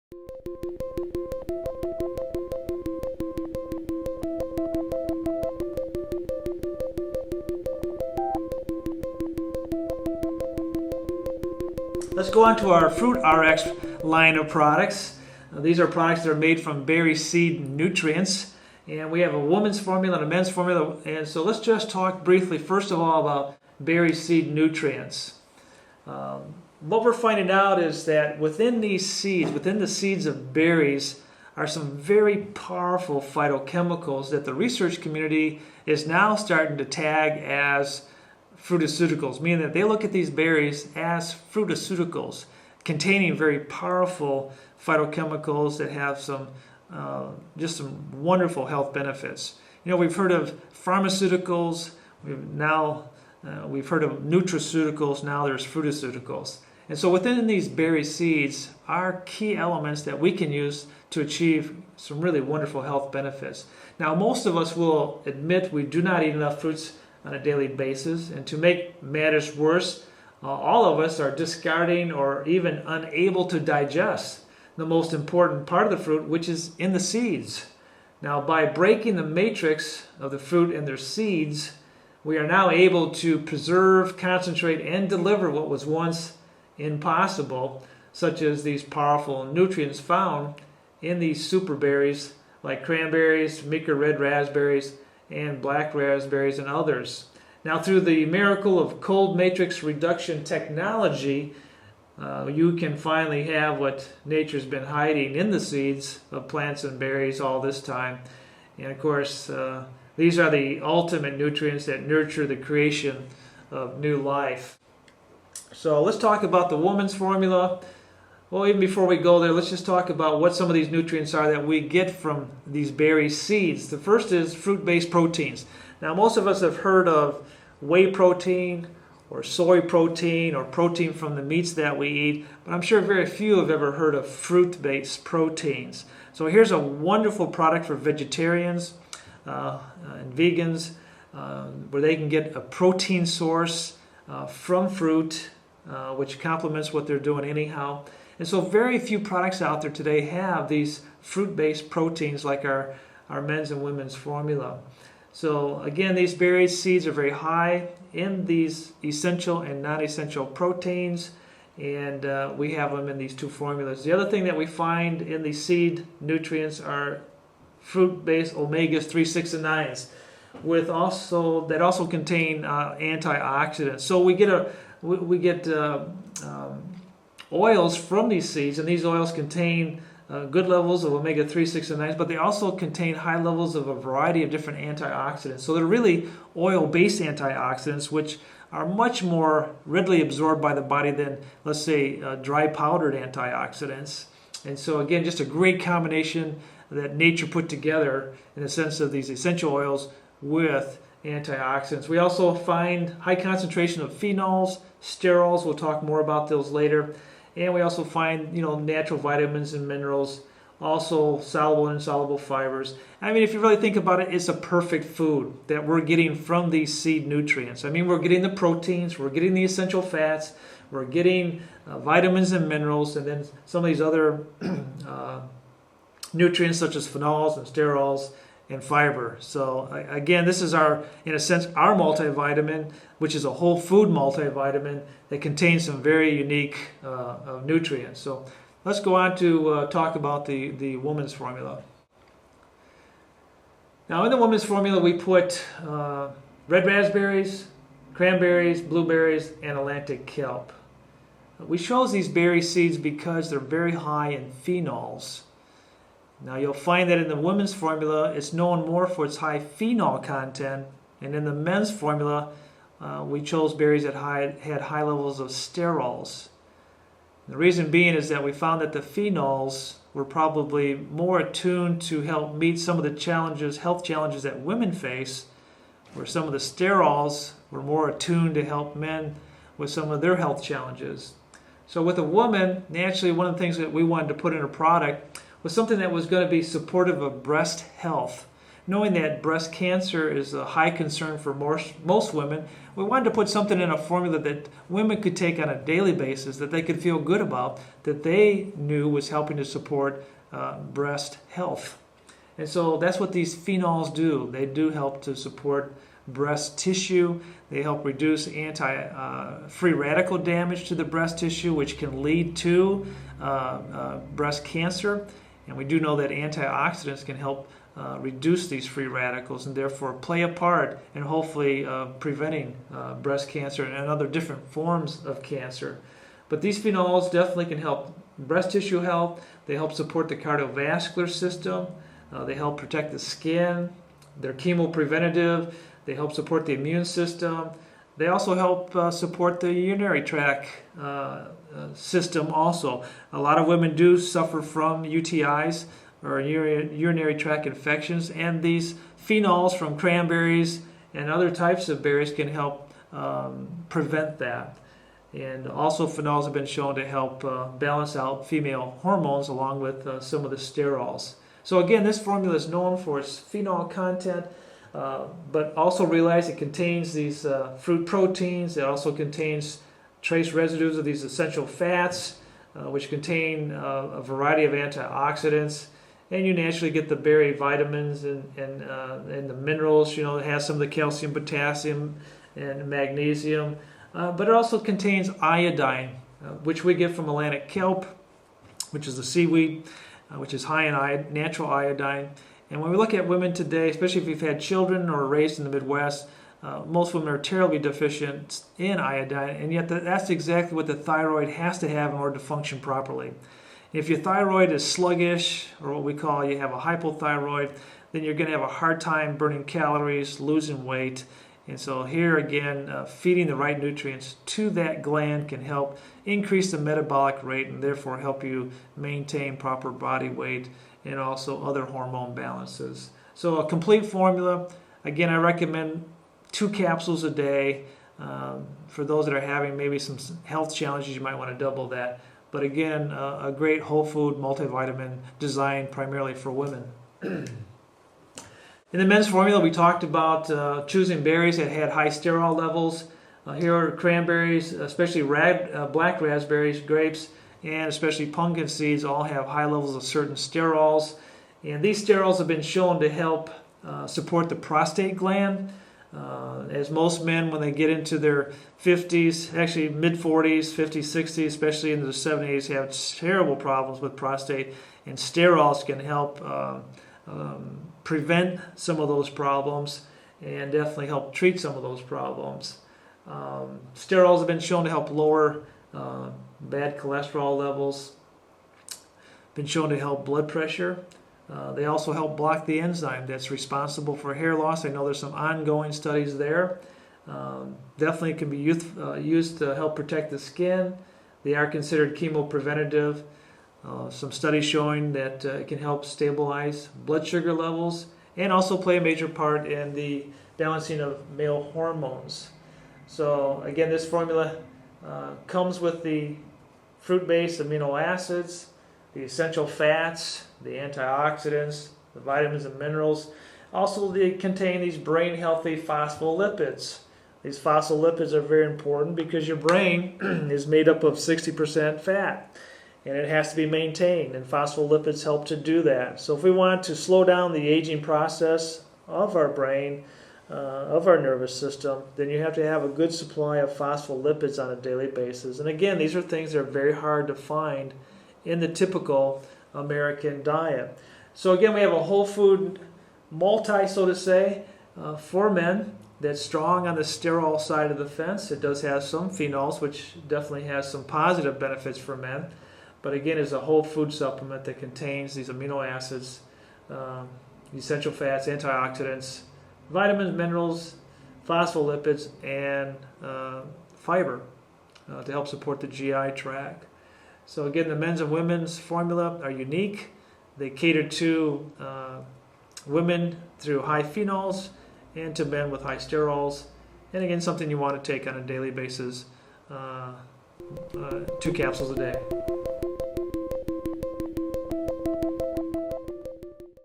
Let's go on to our Fruit RX line of products. These are products that are made from berry seed nutrients. And we have a woman's formula and a men's formula. And so let's just talk briefly, first of all, about berry seed nutrients. What we're finding out is that within these seeds, within the seeds of berries, are some very powerful phytochemicals that the research community is now starting to tag as fruitaceuticals, meaning that they look at these berries as fruitaceuticals containing very powerful phytochemicals that have some wonderful health benefits. You know, we've heard of pharmaceuticals, we've heard of nutraceuticals, now there's fruitaceuticals. And so within these berry seeds are key elements that we can use to achieve some really wonderful health benefits. Now, most of us will admit we do not eat enough fruits on a daily basis, and to make matters worse, all of us are discarding or even unable to digest the most important part of the fruit, which is in the seeds. Now, by breaking the matrix of the fruit and their seeds, we are now able to preserve, concentrate, and deliver what was once impossible, such as these powerful nutrients found in these super berries like cranberries, meeker red raspberries, and black raspberries, and others. Now, through the miracle of cold matrix reduction technology, you can finally have what nature's been hiding in the seeds of plants and berries all this time. And of course, these are the ultimate nutrients that nurture the creation of new life. So let's talk about the woman's formula. Well, even before we go there, let's just talk about what some of these nutrients are that we get from these berry seeds. The first is fruit-based proteins. Now, most of us have heard of whey protein or soy protein or protein from the meats that we eat, but I'm sure very few have ever heard of fruit-based proteins. So here's a wonderful product for vegetarians and vegans where they can get a protein source from fruit, which complements what they're doing anyhow. And so very few products out there today have these fruit-based proteins like our men's and women's formula. So again, these berry seeds are very high in these essential and non-essential proteins, and we have them in these two formulas. The other thing that we find in the seed nutrients are fruit-based omegas 3, 6, and 9s, that also contain antioxidants. So we get oils from these seeds, and these oils contain good levels of omega-3, 6, and 9s, but they also contain high levels of a variety of different antioxidants. So they're really oil-based antioxidants, which are much more readily absorbed by the body than, let's say, dry powdered antioxidants. And so again, just a great combination that nature put together in the sense of these essential oils with antioxidants. We also find high concentration of phenols, sterols. We'll talk more about those later. And we also find, natural vitamins and minerals, also soluble and insoluble fibers. I mean, if you really think about it, it's a perfect food that we're getting from these seed nutrients. I mean, we're getting the proteins, we're getting the essential fats, we're getting vitamins and minerals, and then some of these other nutrients such as phenols and sterols and fiber. So again, this is in a sense, our multivitamin, which is a whole food multivitamin that contains some very unique nutrients. So let's go on to talk about the woman's formula. Now, in the woman's formula, we put red raspberries, cranberries, blueberries, and Atlantic kelp. We chose these berry seeds because they're very high in phenols. Now, you'll find that in the women's formula, it's known more for its high phenol content, and in the men's formula, we chose berries that had high levels of sterols. The reason being is that we found that the phenols were probably more attuned to help meet some of the health challenges that women face, where some of the sterols were more attuned to help men with some of their health challenges. So with a woman, naturally, one of the things that we wanted to put in a product was something that was going to be supportive of breast health. knowing that breast cancer is a high concern for most women, we wanted to put something in a formula that women could take on a daily basis, that they could feel good about, that they knew was helping to support breast health. And so that's what these phenols do. They do help to support breast tissue. They help reduce free radical damage to the breast tissue, which can lead to breast cancer. And we do know that antioxidants can help reduce these free radicals and therefore play a part in hopefully preventing breast cancer and other different forms of cancer. But these phenols definitely can help breast tissue health. They help support the cardiovascular system. They help protect the skin. They're chemopreventative. They help support the immune system. They also help support the urinary tract system also. A lot of women do suffer from UTIs or urinary tract infections, and these phenols from cranberries and other types of berries can help prevent that. And also phenols have been shown to help balance out female hormones along with some of the sterols. So again, this formula is known for its phenol content, but also realize it contains these fruit proteins. It also contains trace residues of these essential fats, which contain a variety of antioxidants. And you naturally get the berry vitamins and the minerals. It has some of the calcium, potassium, and magnesium. But it also contains iodine, which we get from Atlantic kelp, which is the seaweed, which is high in natural iodine. And when we look at women today, especially if you've had children or are raised in the Midwest, most women are terribly deficient in iodine, and yet that's exactly what the thyroid has to have in order to function properly. If your thyroid is sluggish, or what we call you have a hypothyroid, then you're going to have a hard time burning calories, losing weight. And so here again, feeding the right nutrients to that gland can help increase the metabolic rate and therefore help you maintain proper body weight and also other hormone balances. So a complete formula, again, I recommend 2 capsules a day. For those that are having maybe some health challenges, you might want to double that. But again, a great whole food multivitamin designed primarily for women. In the men's formula, we talked about choosing berries that had high sterol levels. Here are cranberries, especially black raspberries, grapes, and especially pumpkin seeds all have high levels of certain sterols. And these sterols have been shown to help support the prostate gland. As most men, when they get into their 50s, actually mid-40s, 50s, 60s, especially into the 70s, have terrible problems with prostate, and sterols can help prevent some of those problems and definitely help treat some of those problems. Sterols have been shown to help lower bad cholesterol levels, been shown to help blood pressure. They also help block the enzyme that's responsible for hair loss. I know there's some ongoing studies there. Definitely can be used to help protect the skin. They are considered chemopreventative. Some studies showing that it can help stabilize blood sugar levels and also play a major part in the balancing of male hormones. So again, this formula comes with the fruit-based amino acids, the essential fats, the antioxidants, the vitamins and minerals. Also, they contain these brain-healthy phospholipids. These phospholipids are very important because your brain is made up of 60% fat, and it has to be maintained, and phospholipids help to do that. So if we want to slow down the aging process of our brain, of our nervous system, then you have to have a good supply of phospholipids on a daily basis. And again, these are things that are very hard to find in the typical American diet. So again, we have a whole food multi, so to say, for men that's strong on the sterol side of the fence. It does have some phenols, which definitely has some positive benefits for men. But again, it's a whole food supplement that contains these amino acids, essential fats, antioxidants, vitamins, minerals, phospholipids, and fiber to help support the GI tract. So again, the men's and women's formula are unique. They cater to women through high phenols and to men with high sterols. And again, something you want to take on a daily basis, 2 capsules a day.